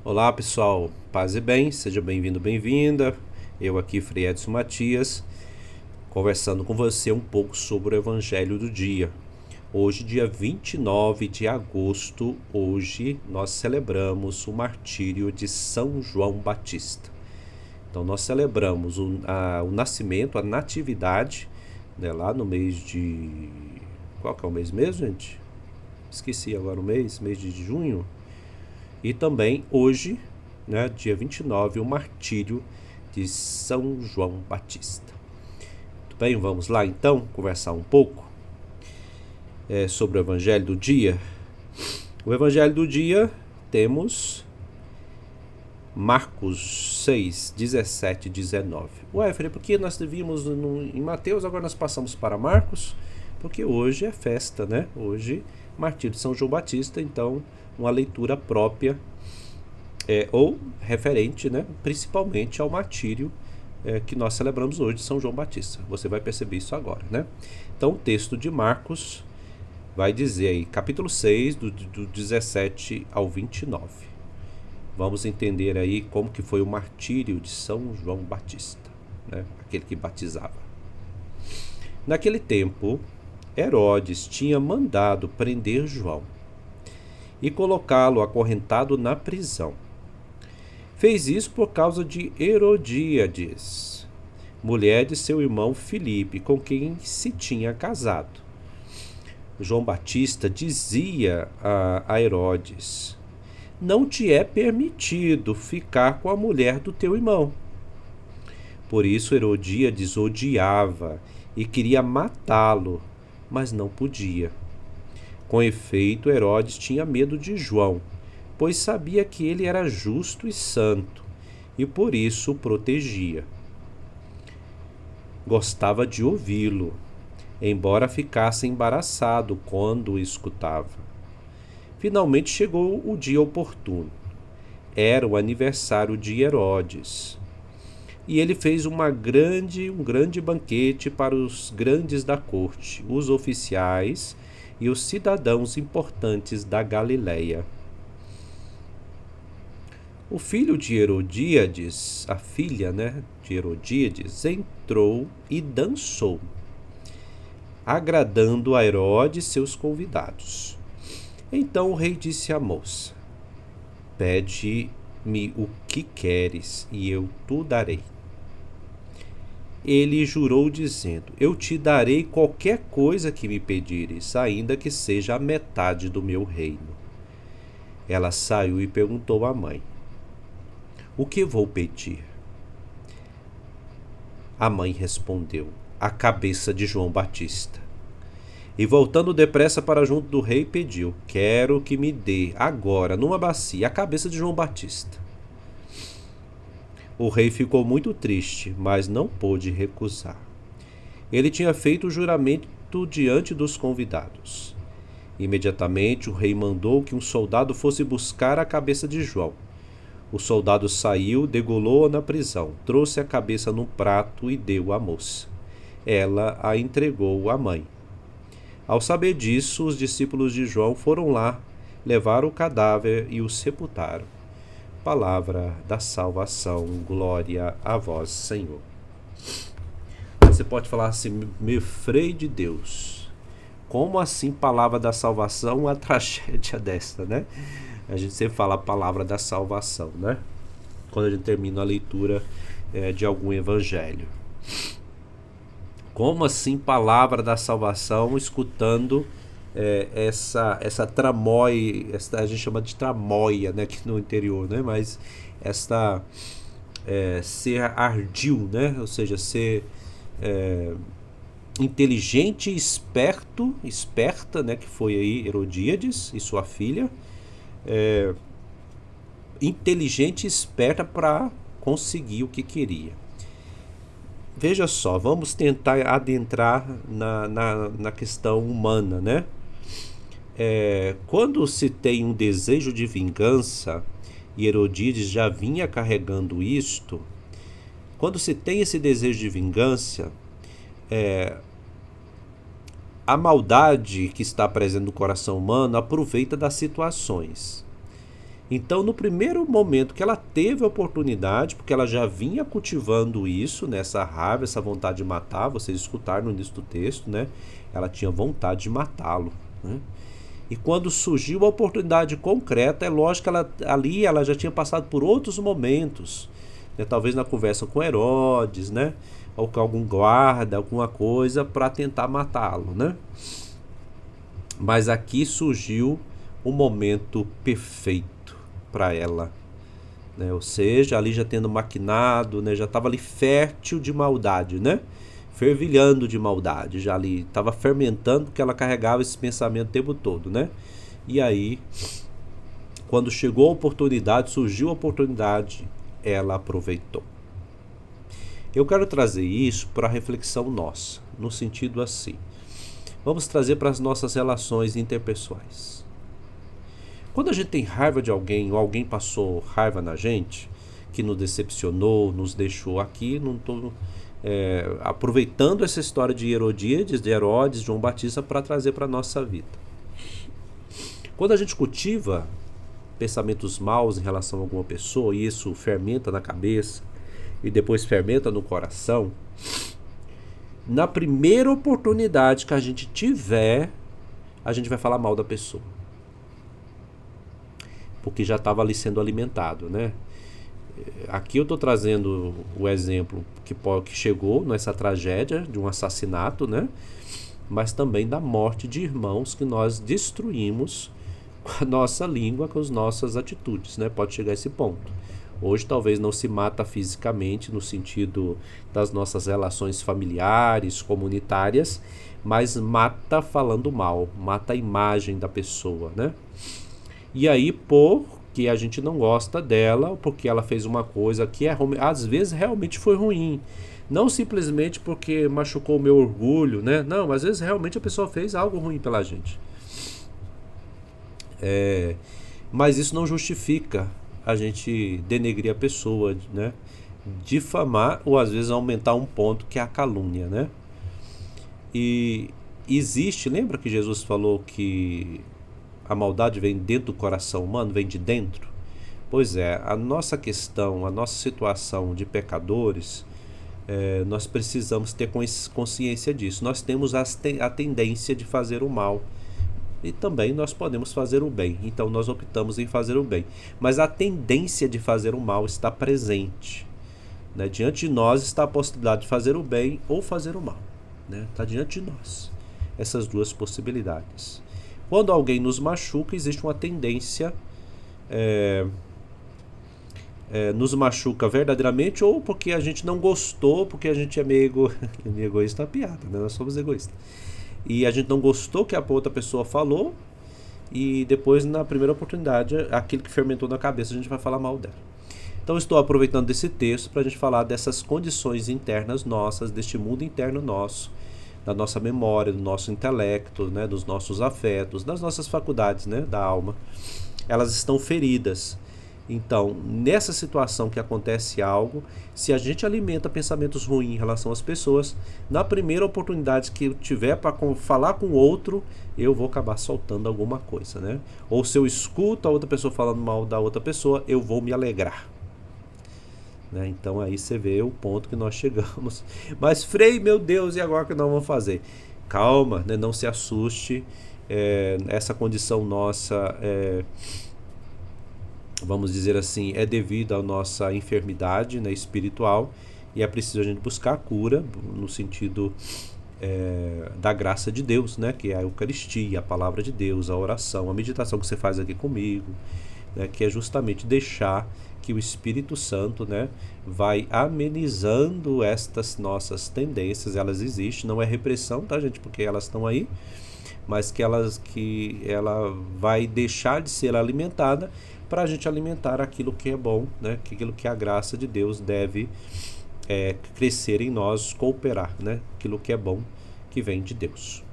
Olá pessoal, paz e bem, seja bem-vindo, bem-vinda. Eu aqui, Frei Edson Matias, conversando com você um pouco sobre o Evangelho do dia. Hoje, dia 29 de agosto, hoje nós celebramos o martírio de São João Batista. Então nós celebramos o nascimento, a natividade, né, lá no mês de... Qual que é o mês mesmo, gente? Esqueci agora o mês de junho. E também hoje, né, dia 29, o martírio de São João Batista. Muito bem, vamos lá então conversar um pouco sobre o Evangelho do dia. O Evangelho do dia temos Marcos 6, 17 e 19. Ué, Frei, por que nós vimos em Mateus, agora nós passamos para Marcos? Porque hoje é festa, né? Hoje, martírio de São João Batista, então uma leitura própria ou referente, né, principalmente ao martírio que nós celebramos hoje de São João Batista. Você vai perceber isso agora, né? Então o texto de Marcos vai dizer aí, capítulo 6, do 17 ao 29. Vamos entender aí como que foi o martírio de São João Batista, né? Aquele que batizava. Naquele tempo, Herodes tinha mandado prender João e colocá-lo acorrentado na prisão. Fez isso por causa de Herodíades, mulher de seu irmão Filipe, com quem se tinha casado. João Batista dizia a Herodes: não te é permitido ficar com a mulher do teu irmão. Por isso Herodíades odiava e queria matá-lo, mas não podia. Com efeito, Herodes tinha medo de João, pois sabia que ele era justo e santo, e por isso o protegia. Gostava de ouvi-lo, embora ficasse embaraçado quando o escutava. Finalmente chegou o dia oportuno. Era o aniversário de Herodes. E ele fez um grande banquete para os grandes da corte, os oficiais e os cidadãos importantes da Galileia. O filho de Herodíades, a filha, de Herodíades, entrou e dançou, agradando a Herodes e seus convidados. Então o rei disse à moça: pede-me o que queres e eu te darei. Ele jurou dizendo: eu te darei qualquer coisa que me pedires, ainda que seja a metade do meu reino. Ela saiu e perguntou à mãe: o que vou pedir? A mãe respondeu: a cabeça de João Batista. E voltando depressa para junto do rei, pediu: quero que me dê agora, numa bacia, a cabeça de João Batista. O rei ficou muito triste, mas não pôde recusar. Ele tinha feito o juramento diante dos convidados. Imediatamente o rei mandou que um soldado fosse buscar a cabeça de João. O soldado saiu, degolou-a na prisão, trouxe a cabeça num prato e deu à moça. Ela a entregou à mãe. Ao saber disso, os discípulos de João foram lá, levaram o cadáver e o sepultaram. Palavra da salvação, glória a vós, Senhor. Você pode falar assim: meu Frei de Deus, como assim palavra da salvação, uma tragédia desta, né? A gente sempre fala a palavra da salvação, né? Quando a gente termina a leitura de algum evangelho. Como assim palavra da salvação, escutando essa tramóia, a gente chama de tramóia, né, aqui no interior, né? Mas ser ardil, né? Ou seja, ser inteligente, esperta, né? Que foi aí Herodíades e sua filha. Inteligente e esperta para conseguir o que queria. Veja só, vamos tentar adentrar na questão humana, né? Quando se tem um desejo de vingança, e Herodíades já vinha carregando isto, quando se tem esse desejo de vingança, a maldade que está presente no coração humano aproveita das situações. Então, no primeiro momento que ela teve a oportunidade, porque ela já vinha cultivando isso, né, essa raiva, essa vontade de matar, vocês escutaram no início do texto, né? Ela tinha vontade de matá-lo, né? E quando surgiu a oportunidade concreta, é lógico que ali ela já tinha passado por outros momentos, né? Talvez na conversa com Herodes, né? Ou com algum guarda, alguma coisa, para tentar matá-lo, né? Mas aqui surgiu o momento perfeito para ela, né? Ou seja, ali já tendo maquinado, né? Já estava ali fértil de maldade, né? Fervilhando de maldade, já ali estava fermentando, porque ela carregava esse pensamento o tempo todo, né? E aí, quando chegou a oportunidade, surgiu a oportunidade, ela aproveitou. Eu quero trazer isso para a reflexão nossa, no sentido assim. Vamos trazer para as nossas relações interpessoais. Quando a gente tem raiva de alguém, ou alguém passou raiva na gente, que nos decepcionou, nos deixou aqui, não estou aproveitando essa história de Herodíades, de Herodes, João Batista, para trazer para a nossa vida. Quando a gente cultiva pensamentos maus em relação a alguma pessoa, e isso fermenta na cabeça, e depois fermenta no coração, na primeira oportunidade que a gente tiver, a gente vai falar mal da pessoa. Porque já estava ali sendo alimentado, né? Aqui eu estou trazendo o exemplo que chegou nessa tragédia de um assassinato, né? Mas também da morte de irmãos que nós destruímos com a nossa língua, com as nossas atitudes, né? Pode chegar a esse ponto. Hoje talvez não se mata fisicamente no sentido das nossas relações familiares, comunitárias, mas mata falando mal, mata a imagem da pessoa, né? E aí, porque a gente não gosta dela, porque ela fez uma coisa que às vezes realmente foi ruim. Não simplesmente porque machucou o meu orgulho, né? Não, às vezes realmente a pessoa fez algo ruim pela gente. Mas isso não justifica a gente denegrir a pessoa, né? Difamar ou às vezes aumentar um ponto que é a calúnia, né? E existe, lembra que Jesus falou que a maldade vem dentro do coração humano, vem de dentro? Pois é, a nossa questão, a nossa situação de pecadores, nós precisamos ter consciência disso. Nós temos a tendência de fazer o mal e também nós podemos fazer o bem, então nós optamos em fazer o bem. Mas a tendência de fazer o mal está presente, né? Diante de nós está a possibilidade de fazer o bem ou fazer o mal, né? Está diante de nós essas duas possibilidades. Quando alguém nos machuca, existe uma tendência, nos machuca verdadeiramente, ou porque a gente não gostou, porque a gente é meio egoísta, é uma piada, né? Nós somos egoístas. E a gente não gostou que a outra pessoa falou, e depois, na primeira oportunidade, aquilo que fermentou na cabeça, a gente vai falar mal dela. Então, estou aproveitando desse texto para a gente falar dessas condições internas nossas, deste mundo interno nosso, da nossa memória, do nosso intelecto, né, dos nossos afetos, das nossas faculdades, né, da alma. Elas estão feridas. Então, nessa situação que acontece algo, se a gente alimenta pensamentos ruins em relação às pessoas, na primeira oportunidade que eu tiver para falar com o outro, eu vou acabar soltando alguma coisa, né? Ou se eu escuto a outra pessoa falando mal da outra pessoa, eu vou me alegrar, né? Então aí você vê o ponto que nós chegamos. Mas Frei, meu Deus, e agora o que nós vamos fazer? Calma, né? Não se assuste. Essa condição nossa vamos dizer assim, é devido à nossa enfermidade, né, espiritual, e é preciso a gente buscar a cura no sentido da graça de Deus, né, que é a Eucaristia, a palavra de Deus, a oração, a meditação que você faz aqui comigo, né, que é justamente deixar que o Espírito Santo, né, vai amenizando estas nossas tendências. Elas existem, não é repressão, tá, gente, porque elas estão aí, mas que ela vai deixar de ser alimentada para a gente alimentar aquilo que é bom, né? Aquilo que a graça de Deus deve crescer em nós, cooperar, né? Aquilo que é bom, que vem de Deus.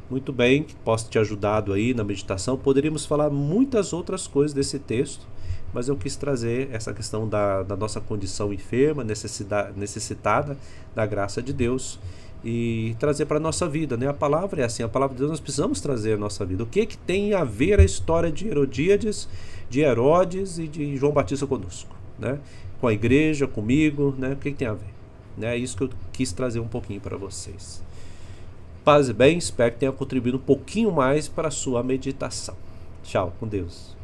Muito bem, posso te ajudado aí na meditação. Poderíamos falar muitas outras coisas desse texto, mas eu quis trazer essa questão da nossa condição enferma, necessitada da graça de Deus, e trazer para a nossa vida, né? A palavra é assim, a palavra de Deus nós precisamos trazer a nossa vida. O que tem a ver a história de Herodíades de Herodes e de João Batista conosco, né? Com a igreja, comigo, né? O que tem a ver? É isso que eu quis trazer um pouquinho para vocês. Paz e bem, espero que tenha contribuído um pouquinho mais para a sua meditação. Tchau, com Deus.